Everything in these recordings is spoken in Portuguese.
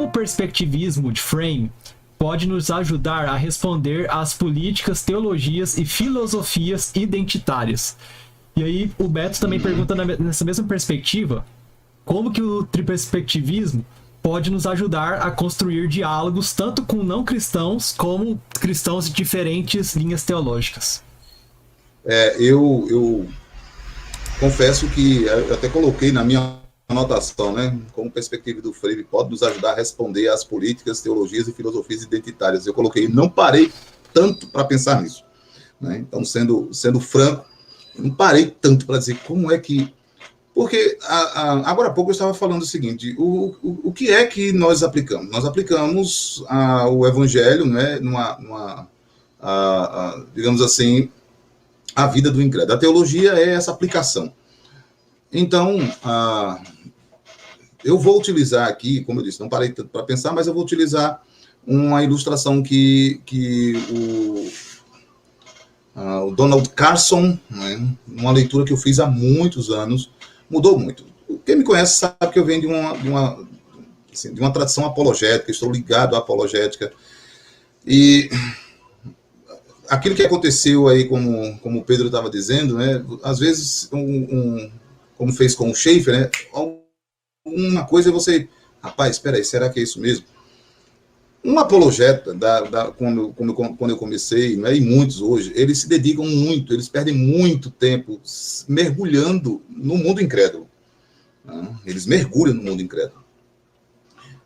o perspectivismo de Frame pode nos ajudar a responder às políticas, teologias e filosofias identitárias? E aí o Beto também pergunta nessa mesma perspectiva, como que o triperspectivismo pode nos ajudar a construir diálogos tanto com não cristãos como cristãos de diferentes linhas teológicas? Eu confesso que eu até coloquei na minha anotação, né? Como perspectiva do Freire pode nos ajudar a responder às políticas, teologias e filosofias identitárias. Eu coloquei, não parei tanto para pensar nisso, né? Então, sendo franco, não parei tanto para dizer como é que... Porque agora há pouco eu estava falando o seguinte, o que é que nós aplicamos? Nós aplicamos o Evangelho, né, digamos assim, a vida do incrédulo. A teologia é essa aplicação. Então, eu vou utilizar aqui, como eu disse, não parei tanto para pensar, mas eu vou utilizar uma ilustração que o Donald Carson, né, uma leitura que eu fiz há muitos anos, mudou muito. Quem me conhece sabe que eu venho de uma tradição apologética, estou ligado à apologética. E aquilo que aconteceu aí, como o Pedro estava dizendo, né, às vezes, como fez com o Schaeffer, né, uma coisa é você, rapaz, espera aí, será que é isso mesmo? Um apologeta, quando eu comecei, né, e muitos hoje, eles se dedicam muito, eles perdem muito tempo mergulhando no mundo incrédulo. Né? Eles mergulham no mundo incrédulo.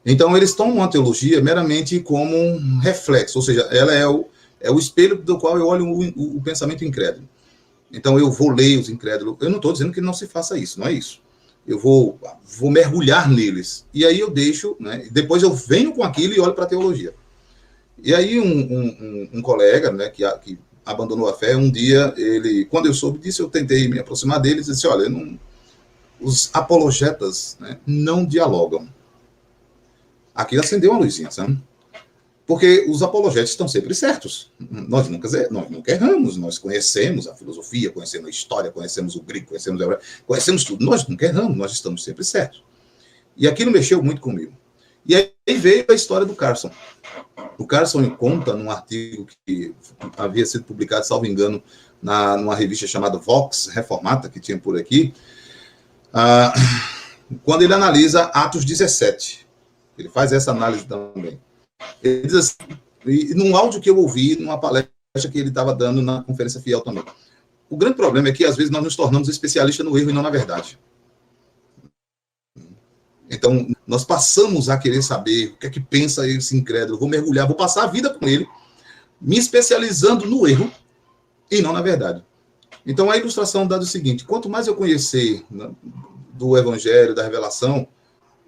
Então, eles tomam a teologia meramente como um reflexo, ou seja, ela é o espelho do qual eu olho o pensamento incrédulo. Então, eu vou ler os incrédulos. Eu não estou dizendo que não se faça isso, não é isso. Eu vou mergulhar neles. E aí eu deixo, né, depois eu venho com aquilo e olho para a teologia. E aí um colega, né, que abandonou a fé, um dia, quando eu soube disso, eu tentei me aproximar dele e disse, olha, os apologetas, né, não dialogam. Aquilo acendeu uma luzinha, sabe? Porque os apologetas estão sempre certos. Nós nunca erramos, nós conhecemos a filosofia, conhecemos a história, conhecemos o grego, conhecemos o hebraico, conhecemos tudo. Nós nunca erramos, nós estamos sempre certos. E aquilo mexeu muito comigo. E aí veio a história do Carson. O Carson conta num artigo que havia sido publicado, salvo engano, numa revista chamada Vox Reformata, que tinha por aqui, quando ele analisa Atos 17. Ele faz essa análise também. Ele diz assim, e num áudio que eu ouvi, numa palestra que ele estava dando na Conferência Fiel também. O grande problema é que, às vezes, nós nos tornamos especialistas no erro e não na verdade. Então, nós passamos a querer saber o que é que pensa esse incrédulo, vou mergulhar, vou passar a vida com ele, me especializando no erro e não na verdade. Então, a ilustração dá o seguinte, quanto mais eu conhecer, né, do Evangelho, da revelação,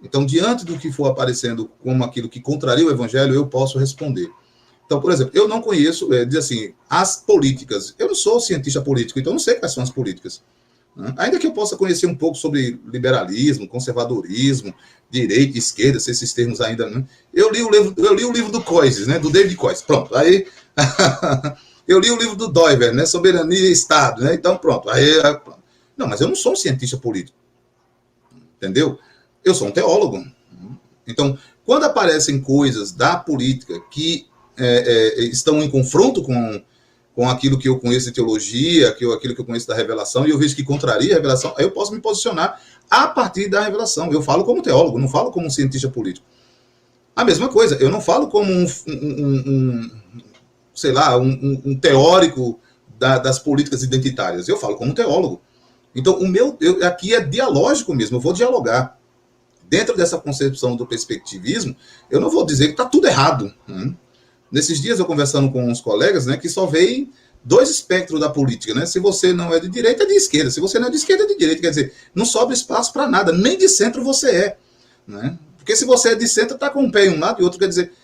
então, diante do que for aparecendo como aquilo que contraria o Evangelho, eu posso responder. Então, por exemplo, eu não conheço, diz assim, as políticas. Eu não sou cientista político, então eu não sei quais são as políticas. Né? Ainda que eu possa conhecer um pouco sobre liberalismo, conservadorismo, direita, esquerda, se esses termos ainda... Né? Eu li o livro do Coises, né? Do David Coises. Pronto. Aí, eu li o livro do Doiver, né? Soberania e Estado. Né? Então, pronto. Não, mas eu não sou um cientista político. Entendeu? Eu sou um teólogo. Então, quando aparecem coisas da política que estão em confronto com aquilo que eu conheço de teologia, aquilo que eu conheço da revelação, e eu vejo que contraria a revelação, aí eu posso me posicionar a partir da revelação. Eu falo como teólogo, não falo como um cientista político. A mesma coisa, eu não falo como um teórico das políticas identitárias, eu falo como teólogo. Então, aqui é dialógico mesmo, eu vou dialogar. Dentro dessa concepção do perspectivismo, eu não vou dizer que está tudo errado. Né? Nesses dias, eu conversando com uns colegas, né, que só veem dois espectros da política. Né? Se você não é de direita, é de esquerda. Se você não é de esquerda, é de direita. Quer dizer, não sobra espaço para nada. Nem de centro você é. Né? Porque se você é de centro, está com um pé em um lado e outro. Quer dizer,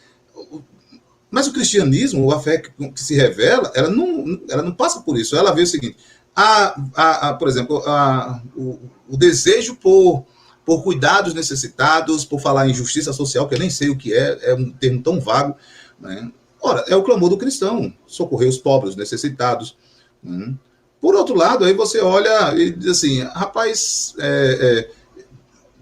mas o cristianismo, a fé que se revela, ela não passa por isso. Ela vê o seguinte, por exemplo, o desejo por cuidar dos necessitados, por falar em justiça social, que eu nem sei o que é um termo tão vago. Né? Ora, é o clamor do cristão, socorrer os pobres, os necessitados. Né? Por outro lado, aí você olha e diz assim, rapaz,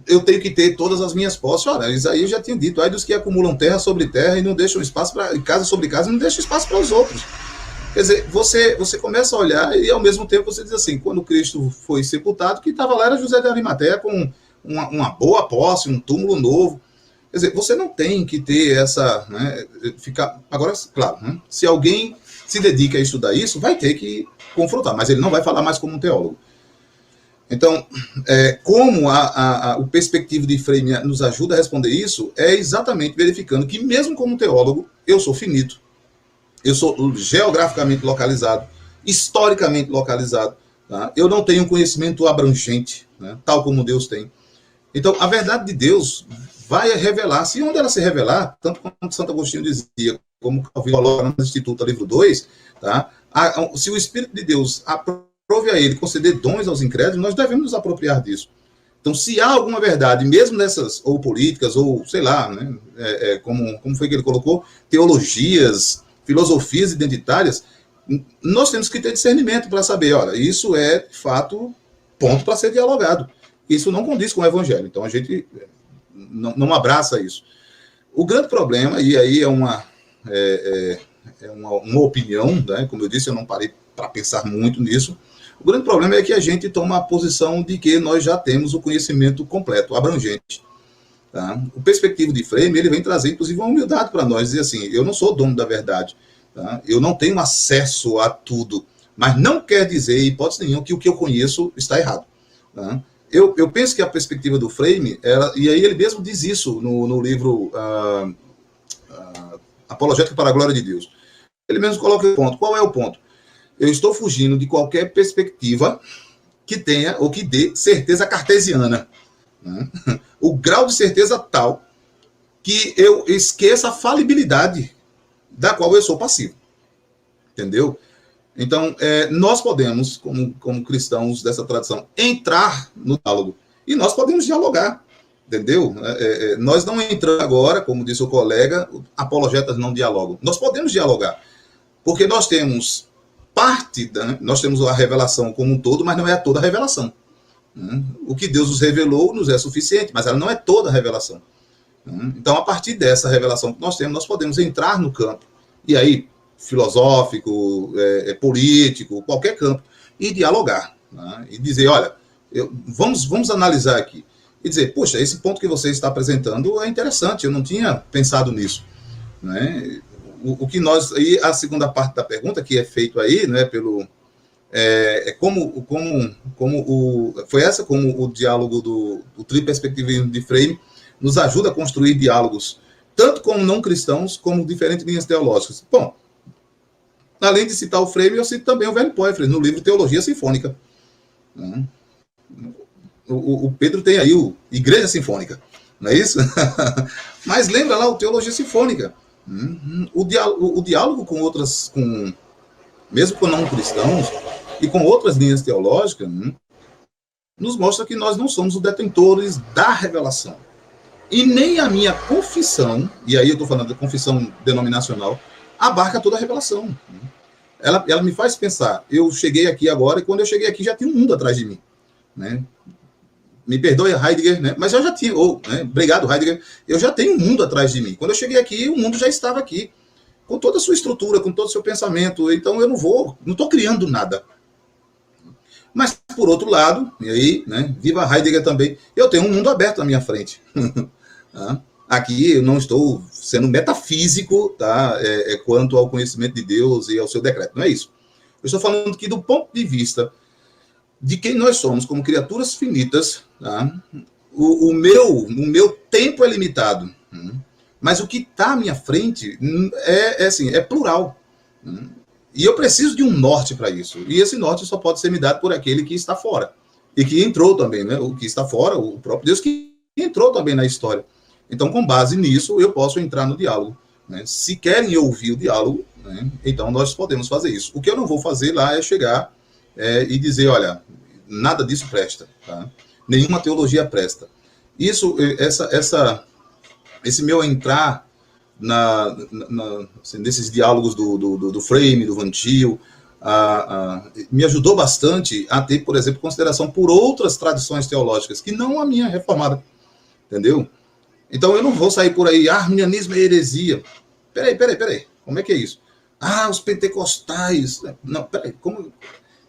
eu tenho que ter todas as minhas posses. Ora, Isaías já tinha dito, ai dos que acumulam terra sobre terra e não deixam espaço para casa sobre casa e não deixam espaço para os outros. Quer dizer, você começa a olhar e ao mesmo tempo você diz assim, quando Cristo foi sepultado, quem estava lá era José de Arimateia com uma boa posse, um túmulo novo. Quer dizer, você não tem que ter essa, né, ficar, agora, claro, né, se alguém se dedica a estudar isso, vai ter que confrontar, mas ele não vai falar mais como um teólogo. Então, como o perspectivo de Frame nos ajuda a responder isso, é exatamente verificando que mesmo como teólogo, eu sou finito, eu sou geograficamente localizado, historicamente localizado, tá? Eu não tenho um conhecimento abrangente, né, tal como Deus tem. Então, a verdade de Deus vai revelar-se, e onde ela se revelar, tanto como Santo Agostinho dizia, como Calvino coloca no Instituto, livro 2, tá? Se o Espírito de Deus aprove a ele conceder dons aos incrédulos, nós devemos nos apropriar disso. Então, se há alguma verdade, mesmo nessas, ou políticas, ou sei lá, né, como foi que ele colocou, teologias, filosofias identitárias, nós temos que ter discernimento para saber, olha, isso é, de fato, ponto para ser dialogado. Isso não condiz com o Evangelho, então a gente não abraça isso. O grande problema, e aí é uma opinião, né, como eu disse, eu não parei para pensar muito nisso, o grande problema é que a gente toma a posição de que nós já temos o conhecimento completo, abrangente. Tá? O perspectivo de Frame, ele vem trazer, inclusive, uma humildade para nós, dizer assim, eu não sou dono da verdade, tá? Eu não tenho acesso a tudo, mas não quer dizer, em hipótese nenhuma, que o que eu conheço está errado. Tá? Eu penso que a perspectiva do Frame, e aí ele mesmo diz isso no livro Apologética para a Glória de Deus. Ele mesmo coloca o ponto. Qual é o ponto? Eu estou fugindo de qualquer perspectiva que tenha ou que dê certeza cartesiana. Né? O grau de certeza tal que eu esqueça a falibilidade da qual eu sou passivo. Entendeu? Então, nós podemos, como cristãos dessa tradição, entrar no diálogo. E nós podemos dialogar. Entendeu? Nós não entramos agora, como disse o colega, apologetas não dialogam. Nós podemos dialogar. Porque nós temos nós temos a revelação como um todo, mas não é toda a revelação. O que Deus nos revelou nos é suficiente, mas ela não é toda a revelação. Então, a partir dessa revelação que nós temos, nós podemos entrar no campo, e aí, filosófico, político, qualquer campo, e dialogar. Né? E dizer, olha, vamos analisar aqui. E dizer, poxa, esse ponto que você está apresentando é interessante, eu não tinha pensado nisso. Né? O que nós... E a segunda parte da pergunta, que é feito aí, né, como o diálogo do triperspectivismo de Frame nos ajuda a construir diálogos, tanto com não cristãos, como diferentes linhas teológicas. Bom, além de citar o Frame, eu cito também o Velho Poifre, no livro Teologia Sinfônica. O Pedro tem aí o Igreja Sinfônica, não é isso? Mas lembra lá o Teologia Sinfônica. O diálogo com outras, mesmo com não cristãos, e com outras linhas teológicas, nos mostra que nós não somos os detentores da revelação. E nem a minha confissão, e aí eu estou falando da confissão denominacional, abarca toda a revelação. Ela me faz pensar, eu cheguei aqui agora, e quando eu cheguei aqui já tinha um mundo atrás de mim. Né? Me perdoe, Heidegger, né? Mas eu já tinha, obrigado, Heidegger, eu já tenho um mundo atrás de mim. Quando eu cheguei aqui, o mundo já estava aqui, com toda a sua estrutura, com todo o seu pensamento, então eu não estou criando nada. Mas, por outro lado, e aí, né, viva Heidegger também, eu tenho um mundo aberto na minha frente. Aqui eu não estou sendo metafísico, tá, quanto ao conhecimento de Deus e ao seu decreto, não é isso. Eu estou falando que do ponto de vista de quem nós somos como criaturas finitas, tá, o meu tempo é limitado, mas o que está à minha frente é plural. E eu preciso de um norte para isso. E esse norte só pode ser me dado por aquele que está fora. E que entrou também, né? O que está fora, o próprio Deus que entrou também na história. Então, com base nisso, eu posso entrar no diálogo. Né? Se querem ouvir o diálogo, né, então nós podemos fazer isso. O que eu não vou fazer lá é chegar e dizer, olha, nada disso presta. Tá? Nenhuma teologia presta. Esse meu entrar assim, nesses diálogos do Frame, do Van Til, me ajudou bastante a ter, por exemplo, consideração por outras tradições teológicas, que não a minha reformada. entendeu? Então eu não vou sair por aí, arminianismo é heresia. Peraí, como é que é isso? Os pentecostais, não, peraí, como...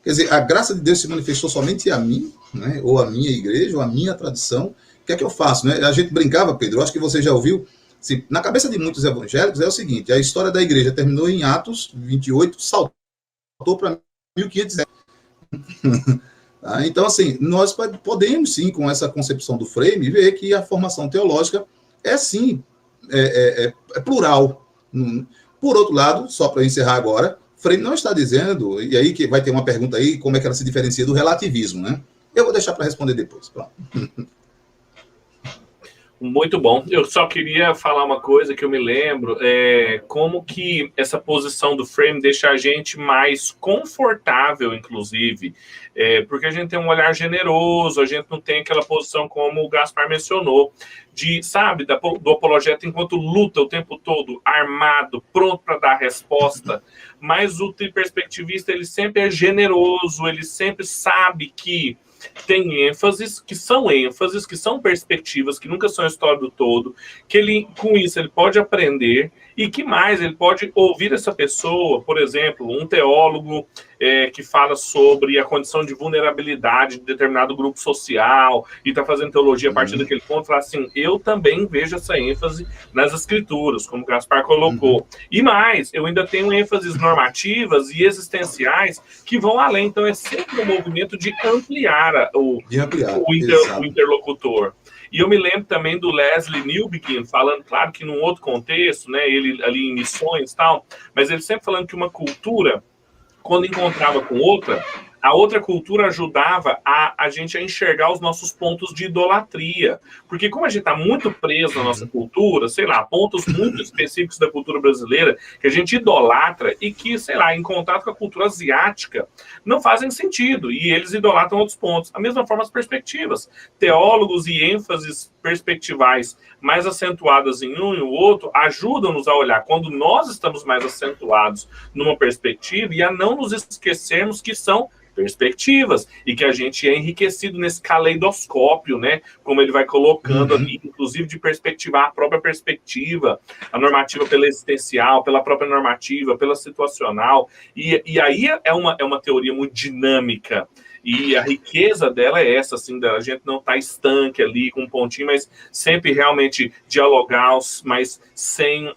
Quer dizer, a graça de Deus se manifestou somente a mim, né? Ou a minha igreja, ou a minha tradição. O que é que eu faço? Né? A gente brincava, Pedro, eu acho que você já ouviu, assim, na cabeça de muitos evangélicos é o seguinte, a história da igreja terminou em Atos 28, saltou para 1500. Então, assim, nós podemos sim, com essa concepção do Frame, ver que a formação teológica é sim, é plural. Por outro lado, só para encerrar agora, Frame não está dizendo, e aí que vai ter uma pergunta aí, como é que ela se diferencia do relativismo, né? Eu vou deixar para responder depois. Pronto. Muito bom. Eu só queria falar uma coisa que eu me lembro, como que essa posição do Frame deixa a gente mais confortável, inclusive, porque a gente tem um olhar generoso, a gente não tem aquela posição como o Gaspar mencionou, de, sabe, do apologeta enquanto luta o tempo todo, armado, pronto para dar a resposta, mas o triperspectivista, ele sempre é generoso, ele sempre sabe que tem ênfases, que são perspectivas, que nunca são a história do todo, que ele, com isso, ele pode aprender, e que mais, ele pode ouvir essa pessoa, por exemplo, um teólogo que fala sobre a condição de vulnerabilidade de determinado grupo social, e está fazendo teologia a partir daquele ponto, fala assim, eu também vejo essa ênfase nas escrituras, como o Gaspar colocou. E mais, eu ainda tenho ênfases normativas e existenciais que vão além, então é sempre um movimento de ampliar o interlocutor. E eu me lembro também do Leslie Newbegin falando, claro que num outro contexto, né, ele ali em missões e tal, mas ele sempre falando que uma cultura, quando encontrava com outra, a outra cultura ajudava a gente a enxergar os nossos pontos de idolatria. Porque como a gente está muito preso na nossa cultura, sei lá, pontos muito específicos da cultura brasileira, que a gente idolatra e que, sei lá, em contato com a cultura asiática, não fazem sentido. E eles idolatram outros pontos. A mesma forma as perspectivas. Teólogos e ênfases perspectivais mais acentuadas em um e o outro ajudam-nos a olhar quando nós estamos mais acentuados numa perspectiva e a não nos esquecermos que são perspectivas, e que a gente é enriquecido nesse caleidoscópio, né? Como ele vai colocando ali, inclusive de perspectivar a própria perspectiva, a normativa pela existencial, pela própria normativa, pela situacional, e aí é uma teoria muito dinâmica, e a riqueza dela é essa, assim, da gente não estar estanque ali com um pontinho, mas sempre realmente dialogar, mas sem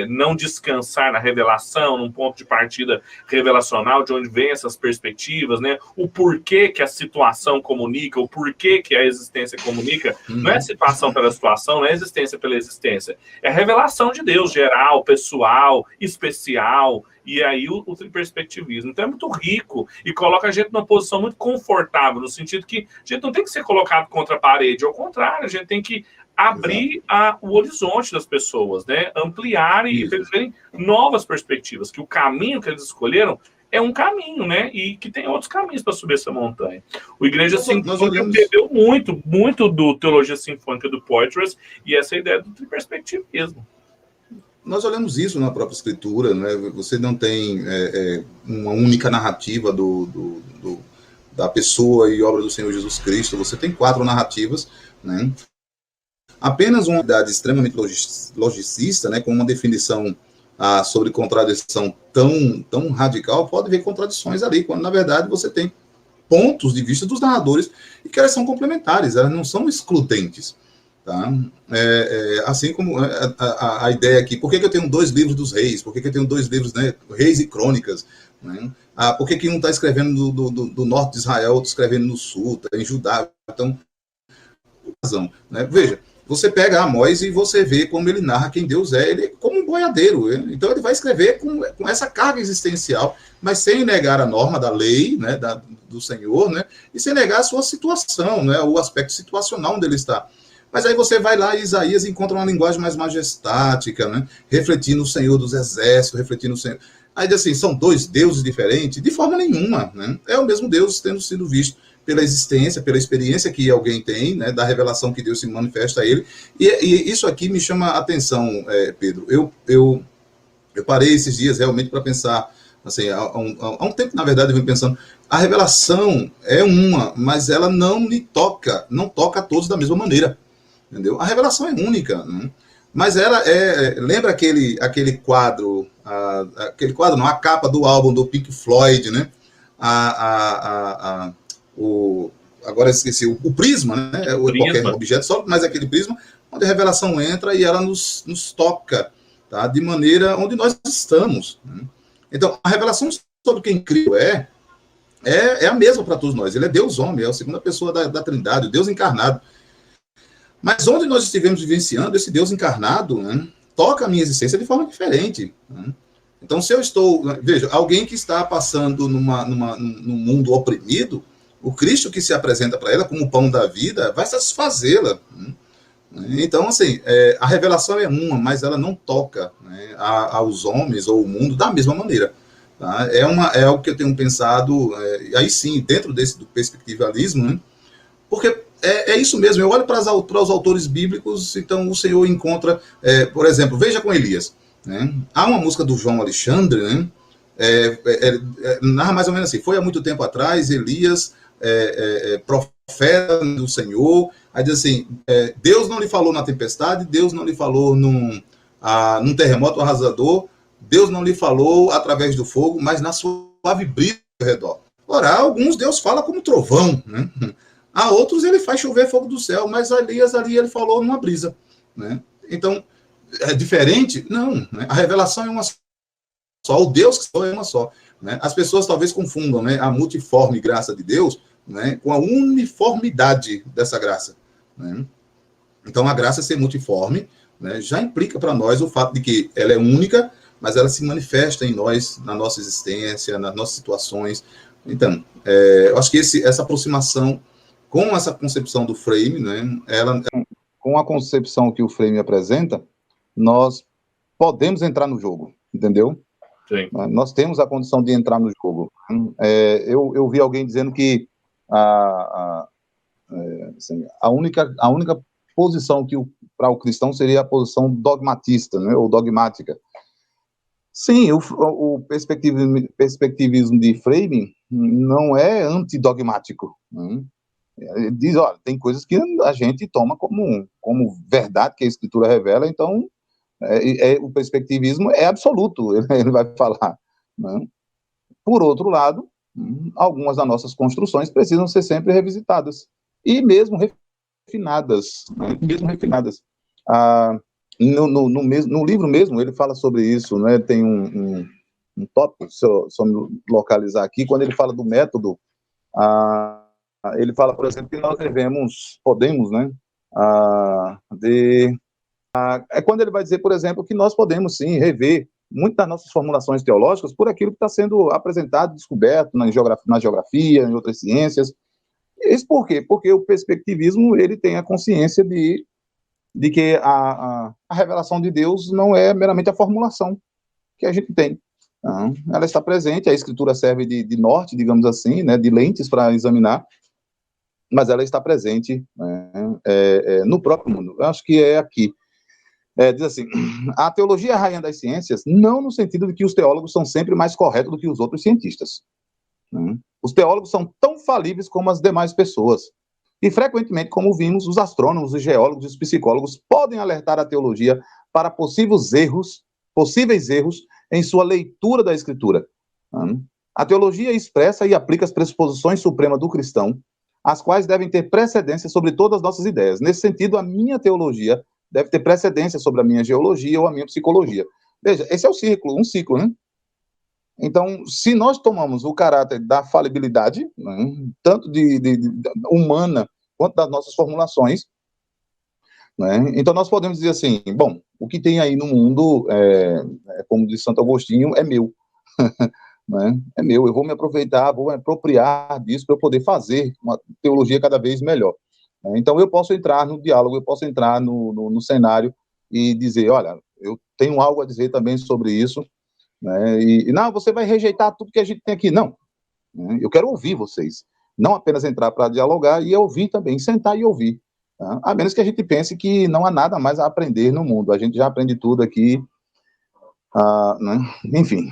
não descansar na revelação, num ponto de partida revelacional, de onde vem essas perspectivas, né? O porquê que a situação comunica, o porquê que a existência comunica, não é a situação pela situação, não é a existência pela existência, é a revelação de Deus, geral, pessoal, especial, e aí o triperspectivismo. Então é muito rico e coloca a gente numa posição muito confortável, no sentido que a gente não tem que ser colocado contra a parede, ao contrário, a gente tem que abrir o horizonte das pessoas, né? Ampliar e para eles verem novas perspectivas, que o caminho que eles escolheram é um caminho, né? E que tem outros caminhos para subir essa montanha. O Igreja Sinfônica bebeu muito do Teologia Sinfônica do Poitras e essa ideia do triperspectivismo. Nós olhamos isso na própria escritura, né? Você não tem uma única narrativa da pessoa e obra do Senhor Jesus Cristo, você tem 4 narrativas, né? Apenas uma idade extremamente logicista, né? Com uma definição sobre contradição tão radical, pode haver contradições ali, quando na verdade você tem pontos de vista dos narradores e que elas são complementares, elas não são excludentes. Tá? Assim como a ideia aqui, por que eu tenho 2 livros dos reis? Por que eu tenho 2 livros, né, Reis e Crônicas? Né? Por que um está escrevendo do norte de Israel, outro escrevendo no sul, tá em Judá? Então, razão, né? Veja, você pega Amós e você vê como ele narra quem Deus é, ele é como um boiadeiro. Então ele vai escrever com essa carga existencial, mas sem negar a norma da lei, né, do Senhor, né, e sem negar a sua situação, né, o aspecto situacional onde ele está. Mas aí você vai lá e Isaías encontra uma linguagem mais majestática, né? Refletindo o Senhor dos Exércitos, refletindo o Senhor. Aí, assim, são 2 deuses diferentes? De forma nenhuma, né? É o mesmo Deus tendo sido visto pela existência, pela experiência que alguém tem, né? Da revelação que Deus se manifesta a ele. E isso aqui me chama a atenção, Pedro. Eu parei esses dias realmente para pensar, assim, há um tempo, na verdade, eu venho pensando, a revelação é uma, mas ela não toca a todos da mesma maneira. entendeu? A revelação é única, né? Mas ela lembra aquele quadro, a capa do álbum do Pink Floyd, né? Agora esqueci, o prisma, né? Qualquer objeto só, mas aquele prisma onde a revelação entra e ela nos toca, tá? De maneira onde nós estamos, né? Então, a revelação sobre quem Cristo é a mesma para todos nós. Ele é Deus homem, é a segunda pessoa da Trindade, o Deus encarnado. Mas onde nós estivemos vivenciando, esse Deus encarnado, né, toca a minha existência de forma diferente, né? Então, se eu estou... Veja, alguém que está passando num mundo oprimido, o Cristo que se apresenta para ela como o pão da vida vai satisfazê-la, né? Então, assim, a revelação é uma, mas ela não toca, né, aos homens ou ao mundo da mesma maneira. Tá? É algo que eu tenho pensado, aí sim, dentro do perspectivalismo, né? Porque é isso mesmo. Eu olho para os autores bíblicos, então o Senhor encontra, por exemplo, veja com Elias, né? Há uma música do João Alexandre, né? Narra mais ou menos assim: foi há muito tempo atrás, Elias, profeta do Senhor, aí diz assim, Deus não lhe falou na tempestade, Deus não lhe falou num terremoto arrasador, Deus não lhe falou através do fogo, mas na suave brisa ao redor. Ora, a alguns Deus fala como trovão, né? A outros ele faz chover fogo do céu, mas Elias ali ele falou numa brisa, né? Então, é diferente? Não, né? A revelação é uma só, o Deus que é uma só, né? As pessoas talvez confundam, né, a multiforme graça de Deus, né, com a uniformidade dessa graça, né? Então, a graça ser multiforme, né, já implica para nós o fato de que ela é única, mas ela se manifesta em nós, na nossa existência, nas nossas situações. Então, eu acho que essa aproximação com essa concepção do Frame, né, com a concepção que o Frame apresenta, nós podemos entrar no jogo, entendeu? Sim. Nós temos a condição de entrar no jogo. Eu vi alguém dizendo que assim, a única posição que para o cristão seria a posição dogmatista, né, ou dogmática. Sim, o perspectivismo de Frame não é antidogmático, né? Ele diz, olha, tem coisas que a gente toma como verdade, que a Escritura revela, então o perspectivismo é absoluto, ele vai falar, né? Por outro lado, algumas das nossas construções precisam ser sempre revisitadas, e mesmo refinadas, né? No livro mesmo, ele fala sobre isso, né? Tem um tópico, se eu me localizar aqui, quando ele fala do método, ele fala, por exemplo, que nós podemos, né, é quando ele vai dizer, por exemplo, que nós podemos, sim, rever muitas das nossas formulações teológicas por aquilo que está sendo apresentado, descoberto na geografia, em outras ciências. Isso por quê? Porque o perspectivismo, ele tem a consciência de que a revelação de Deus não é meramente a formulação que a gente tem. Então, ela está presente, a Escritura serve de norte, digamos assim, né, de lentes para examinar, mas ela está presente, né, no próprio mundo. Eu acho que é aqui. Diz assim, a teologia é a rainha das ciências, não no sentido de que os teólogos são sempre mais corretos do que os outros cientistas. Os teólogos são tão falíveis como as demais pessoas. E, frequentemente, como vimos, os astrônomos, os geólogos e os psicólogos podem alertar a teologia para possíveis erros em sua leitura da Escritura. A teologia expressa e aplica as pressuposições supremas do cristão, as quais devem ter precedência sobre todas as nossas ideias. Nesse sentido, a minha teologia deve ter precedência sobre a minha geologia ou a minha psicologia. Veja, esse é um ciclo, né? Então, se nós tomamos o caráter da falibilidade, né, tanto humana quanto das nossas formulações, né, então nós podemos dizer assim, bom, o que tem aí no mundo, como diz Santo Agostinho, é meu. Né, é meu, eu vou me aproveitar, vou me apropriar disso para eu poder fazer uma teologia cada vez melhor. Então, eu posso entrar no diálogo, eu posso entrar no cenário e dizer, olha, eu tenho algo a dizer também sobre isso, né? E não, você vai rejeitar tudo que a gente tem aqui. Não, né? Eu quero ouvir vocês. Não apenas entrar para dialogar, e ouvir também, sentar e ouvir. Tá? A menos que a gente pense que não há nada mais a aprender no mundo. A gente já aprende tudo aqui, né? Enfim.